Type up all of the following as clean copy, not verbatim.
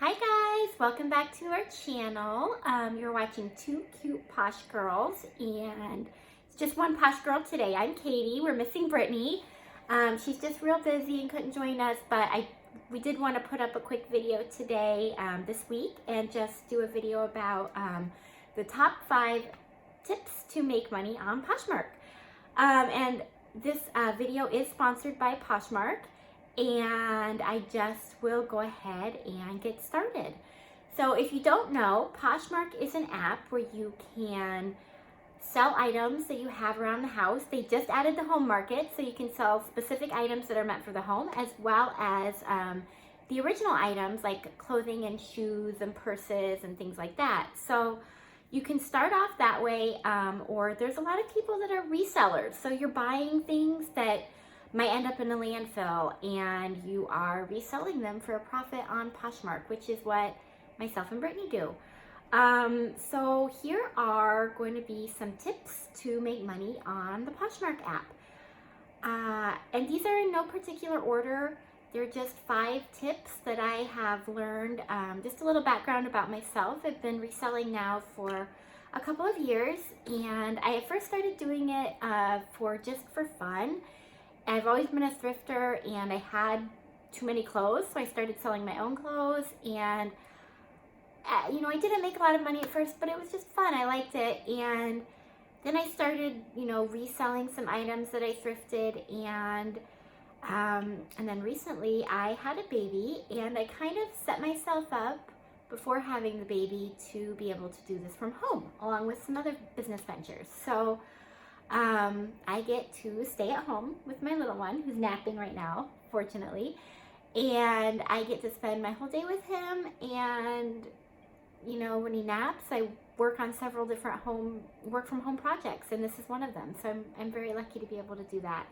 Hi guys, welcome back to our channel. You're watching two cute posh girls, and it's just one posh girl today. I'm Katie. We're missing Brittany. She's just real busy and couldn't join us, but we did want to put up a quick video today, this week, and just do a video about the top 5 tips to make money on Poshmark. And this video is sponsored by Poshmark. And I just will go ahead and get started. So if you don't know, Poshmark is an app where you can sell items that you have around the house. They just added the home market, so you can sell specific items that are meant for the home, as well as the original items like clothing and shoes and purses and things like that. So you can start off that way, or there's a lot of people that are resellers. So you're buying things that might end up in a landfill and you are reselling them for a profit on Poshmark, which is what myself and Brittany do. So here are going to be some tips to make money on the Poshmark app. And these are in no particular order. They're just 5 tips that I have learned. Just a little background about myself. I've been reselling now for a couple of years, and I first started doing it just for fun. I've always been a thrifter, and I had too many clothes, so I started selling my own clothes. And I didn't make a lot of money at first, but it was just fun. I liked it. And then I started reselling some items that I thrifted, and then recently I had a baby, and I kind of set myself up before having the baby to be able to do this from home, along with some other business ventures. So I get to stay at home with my little one, who's napping right now, fortunately, and I get to spend my whole day with him. And when he naps, I work on several different work from home projects, and this is one of them. So I'm very lucky to be able to do that,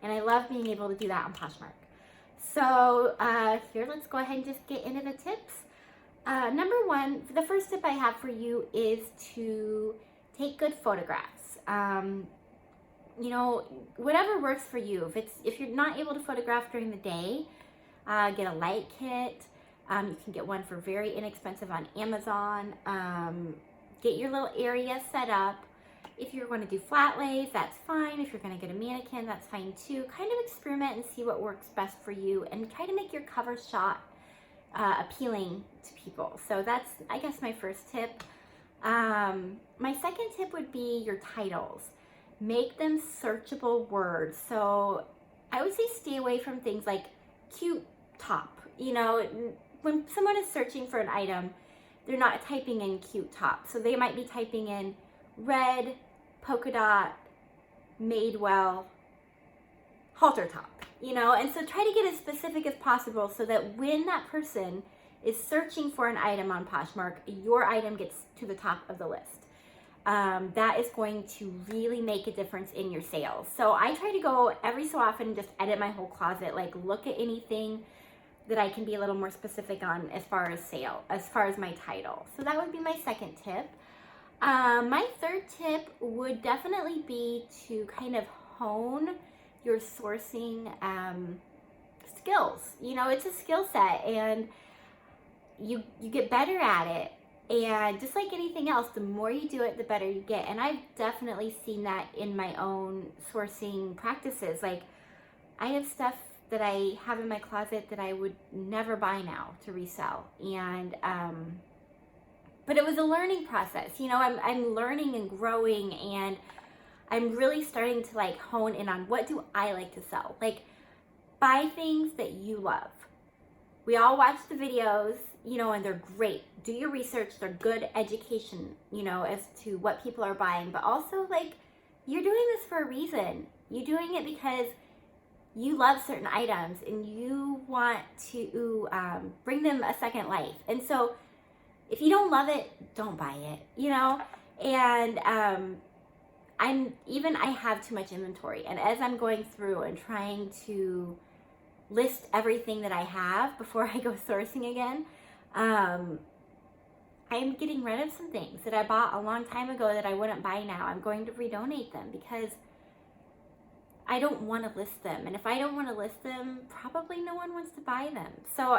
and I love being able to do that on Poshmark. So here, let's go ahead and just get into the tips. Number 1, the first tip I have for you is to take good photographs. Whatever works for you. If you're not able to photograph during the day, get a light kit. You can get one for very inexpensive on Amazon. Get your little area set up. If you're going to do flat lays, that's fine. If you're going to get a mannequin, that's fine too. Kind of experiment and see what works best for you, and try to make your cover shot appealing to people. So that's, I guess, my first tip. My second tip would be your titles. Make them searchable words. So I would say stay away from things like cute top. When someone is searching for an item, they're not typing in cute top. So they might be typing in red, polka dot, Madewell, halter top, and so try to get as specific as possible so that when that person is searching for an item on Poshmark, your item gets to the top of the list. That is going to really make a difference in your sales. So I try to go every so often and just edit my whole closet, like look at anything that I can be a little more specific on as far as my title. So that would be my second tip. My third tip would definitely be to kind of hone your sourcing skills. It's a skill set, and you get better at it. And just like anything else, the more you do it, the better you get. And I've definitely seen that in my own sourcing practices. Like, I have stuff that I have in my closet that I would never buy now to resell. And but it was a learning process. I'm learning and growing, and I'm really starting to hone in on what do I like to sell. Like, buy things that you love. We all watch the videos, and they're great. Do your research. They're good education, as to what people are buying. But also, you're doing this for a reason. You're doing it because you love certain items and you want to bring them a second life. And so if you don't love it, don't buy it, And I have too much inventory. And as I'm going through and trying to list everything that I have before I go sourcing again, I'm getting rid of some things that I bought a long time ago that I wouldn't buy now. I'm going to redonate them because I don't want to list them. And if I don't want to list them, probably no one wants to buy them. So,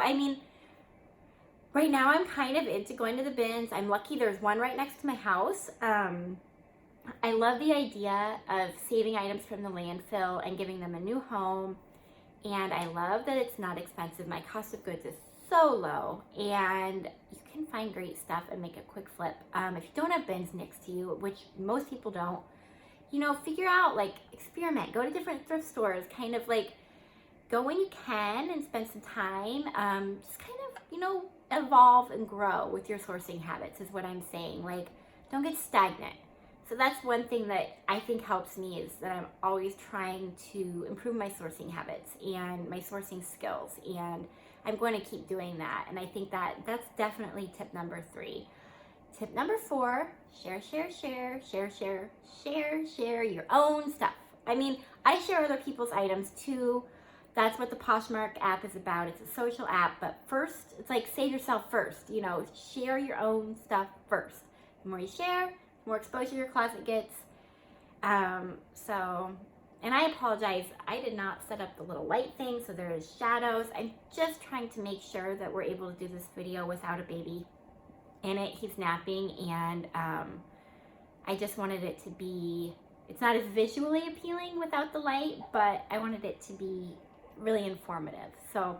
Right now I'm kind of into going to the bins. I'm lucky there's one right next to my house. I love the idea of saving items from the landfill and giving them a new home. And I love that it's not expensive. My cost of goods is so low, and you can find great stuff and make a quick flip. If you don't have bins next to you, which most people don't, you know, figure out, like, experiment. Go to different thrift stores, kind of like go when you can and spend some time. Just kind of, you know, evolve and grow with your sourcing habits is what I'm saying. Like, don't get stagnant. So that's one thing that I think helps me, is that I'm always trying to improve my sourcing habits and my sourcing skills, and I'm going to keep doing that. And I think that that's definitely tip number 3. Tip number 4, share your own stuff. I mean, I share other people's items too. That's what the Poshmark app is about. It's a social app, but first, it's like save yourself first, you know, share your own stuff first. The more you share, the more exposure your closet gets. And I apologize, I did not set up the little light thing, so there is shadows. I'm just trying to make sure that we're able to do this video without a baby in it. He's napping, and I just wanted it to be, it's not as visually appealing without the light, but I wanted it to be really informative. So,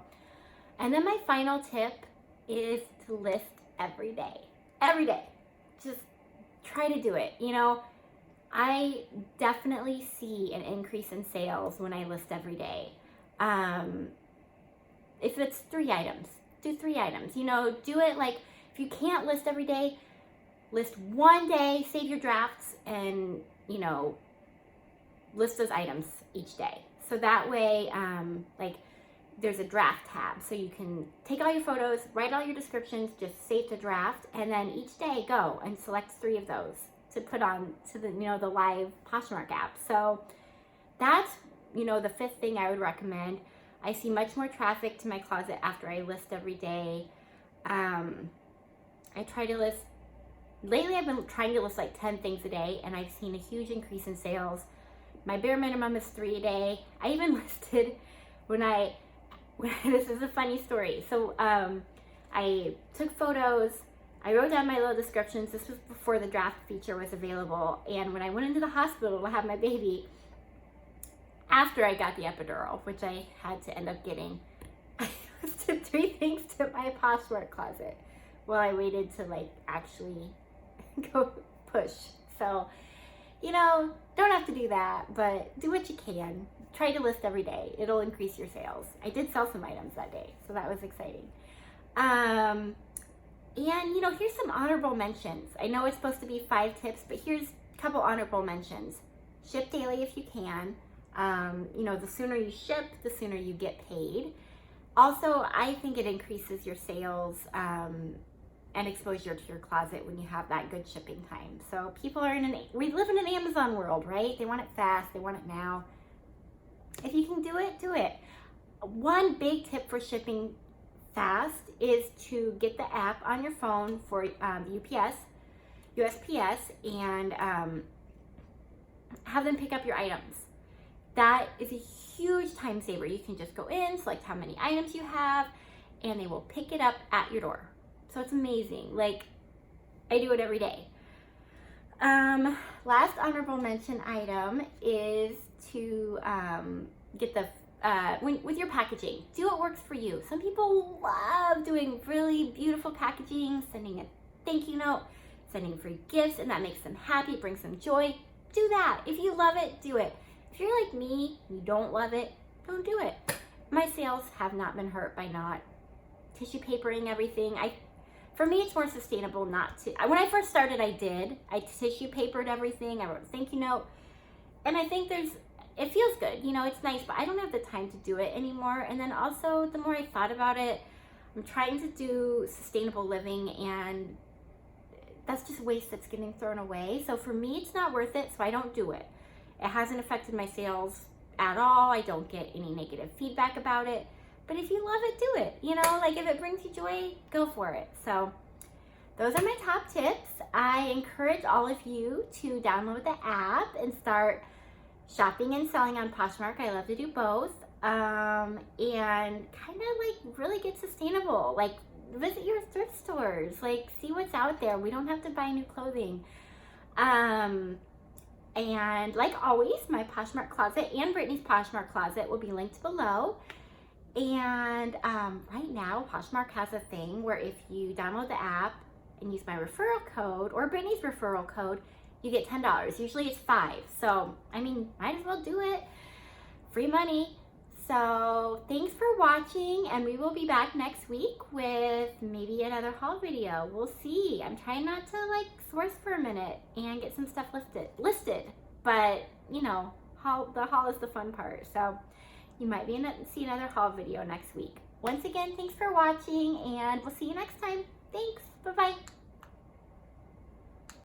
and then my final tip is to list every day. Every day. Just try to do it. You know, I definitely see an increase in sales when I list every day. If it's 3 items, do 3 items. You know, do it like, if you can't list every day, list one day, save your drafts, and, you know, list those items each day. So that way, like, there's a draft tab, so you can take all your photos, write all your descriptions, just save the draft, and then each day go and select 3 of those to put on to the, you know, the live Poshmark app. So that's, you know, the 5th thing I would recommend. I see much more traffic to my closet after I list every day. I try to list, lately I've been trying to list like 10 things a day, and I've seen a huge increase in sales. My bare minimum is 3 a day. I even listed this is a funny story. So I took photos, I wrote down my little descriptions. This was before the draft feature was available. And when I went into the hospital to have my baby, after I got the epidural, which I had to end up getting, I listed 3 things to my Poshmark closet while I waited to, like, actually go push. So, you know, don't have to do that, but do what you can. Try to list every day. It'll increase your sales. I did sell some items that day, so that was exciting. And, you know, here's some honorable mentions. I know it's supposed to be 5 tips, but here's a couple honorable mentions. Ship daily if you can. You know, the sooner you ship, the sooner you get paid. Also, I think it increases your sales and exposure to your closet when you have that good shipping time. So people are we live in an Amazon world, right? They want it fast, they want it now. If you can do it, do it. One big tip for shipping fast is to get the app on your phone for USPS, and have them pick up your items. That is a huge time saver. You can just go in, select how many items you have, and they will pick it up at your door. So it's amazing. Like, I do it every day. Last honorable mention item is to get the, with your packaging, do what works for you. Some people love doing really beautiful packaging, sending a thank you note, sending free gifts, and that makes them happy, brings them joy. Do that. If you love it, do it. If you're like me, you don't love it, don't do it. My sales have not been hurt by not tissue papering everything. For me, it's more sustainable not to. When I first started, I tissue papered everything. I wrote a thank you note. And I think it feels good. You know, it's nice, but I don't have the time to do it anymore. And then also, the more I thought about it, I'm trying to do sustainable living, and that's just waste that's getting thrown away. So for me, it's not worth it, so I don't do it. It hasn't affected my sales at all. I don't get any negative feedback about it. But if you love it, do it. You know, like, if it brings you joy, go for it. So those are my top tips. I encourage all of you to download the app and start shopping and selling on Poshmark. I love to do both. And kind of, like, really get sustainable. Like, visit your thrift stores. Like, see what's out there. We don't have to buy new clothing. And like always, my Poshmark closet and Brittany's Poshmark closet will be linked below. And right now, Poshmark has a thing where if you download the app and use my referral code or Brittany's referral code, you get $10. Usually it's $5. So, I mean, might as well do it. Free money. So, thanks for watching, and we will be back next week with maybe another haul video. We'll see. I'm trying not to like source for a minute and get some stuff listed. But, you know, the haul is the fun part. So, you might see another haul video next week. Once again, thanks for watching, and we'll see you next time. Thanks. Bye-bye.